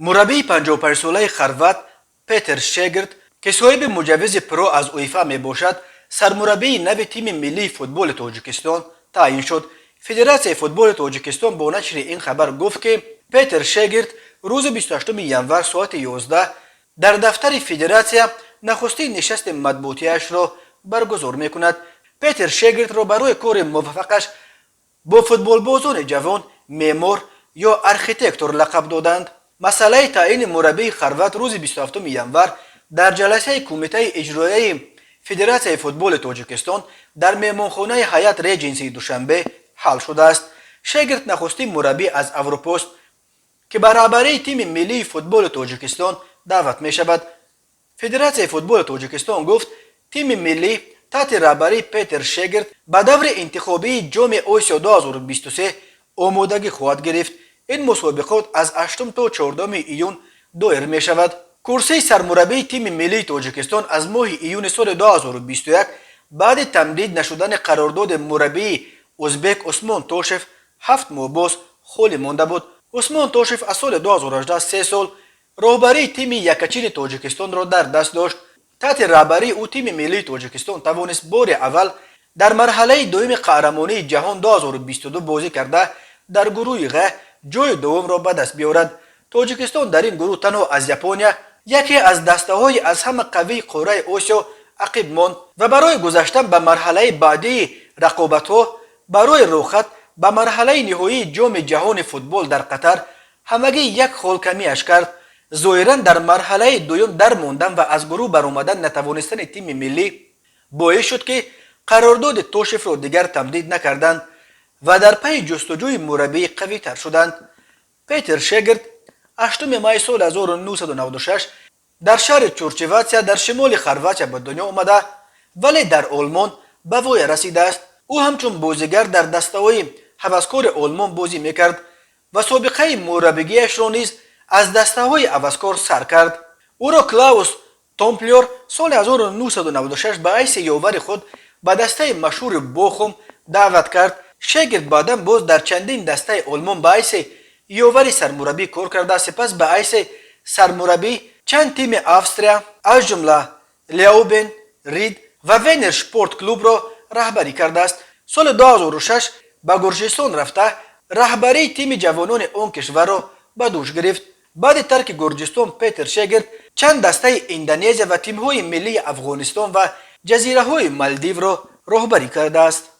مربی 55 ساله خروات پیتر شگرت که صاحب مجوز پرو از اویفا می باشد سرمربی نو تیم ملی فوتبال تاجیکستان تعیین شد. فدراسیون فوتبال تاجیکستان با نشر این خبر گفت که پیتر شگرت روز 28 ینور ساعت 11 در دفتر فدراسیون نخستین نشست مطبوعاتیش را برگزار می کند. پیتر شگرت را برای کار موفقش با فوتبال بازان جوان معمار یا ارکیتکتور لقب دادند. مسئله تعیین مربی خروات روز 27 ینور در جلسه کمیته اجرایی فدراسیون فوتبال تاجیکستان در مهمانخانه هیئت ریجنسی دوشنبه حل شده است. شگرت نخستین مربی از اروپا است که برابری تیم ملی فوتبال تاجیکستان دعوت می شود. فدراسیون فوتبال تاجیکستان گفت تیم ملی تحت رهبری پیتر شگرت به دور انتخابی جام آسیا 2023 آمادگی خواهد گرفت. این مسابقات از 8 تا 14 ایون دایر می شود. کرسی سرمربی تیم ملی تاجیکستان از ماه ایون سال 2021 بعد تمدید نشدن قرارداد مربی ازبک عثمان توشف 7 ماه باز خالی مانده بود. عثمان توشف از سال 2018 3 سال رهبری تیم یکچین تاجیکستان را در دست داشت. تحت رهبری او تیم ملی تاجیکستان توانست بار اول در مرحله دوم قهرمانی جهان 2022 بازی کرده در گروه غ جای دوم را به دست بیاورد. تاجیکستان در این گروه تنها از ژاپنیا یکی از دسته‌های از همه قوی قاره آسیا عقب ماند و برای گذشتن به مرحله بعدی رقابت‌ها برای روخت به مرحله نهایی جام جهان فوتبال در قطر همگی یک خال کمی اش کرد. ظاهراً در مرحله دوم در ماندن و از گروه برآمدن نتوانستن تیم ملی باعث شد که قرارداد توشف را دیگر تمدید نکردند و در پی جستجوی مربی قوی تر شدند. پیتر شگرت 8 ماه سال 1996 در شهر چورچواتسیا در شمال خرواتیا به دنیا آمده ولی در آلمان به وای رسیده است. او همچون بازیگر در دسته‌های هوسکار آلمان بازی میکرد و سابقه مربیگیش را نیز از دسته‌های هوسکار سر کرد. او را کلاوس تامپلیور سال 1996 به حیث یاور خود به دسته مشهور بوخوم دعوت کرد. شگرت بعدا باز در چندین دسته آلمان به حیث یاور سرمربی کار کرده، سپس به حیث سرمربی چند تیم استریا از جمله لیوبن، رید و وینر شپورت کلوب را رهبری کرده است. سال 2006 به گرجستان رفته رهبری تیم جوانان آن کشور را به دوش گرفت. بعد ترک گرجستان پیتر شگرت چند دسته اندونزیا و تیم‌های ملی افغانستان و جزیره‌های مالدیو را رهبری کرده است.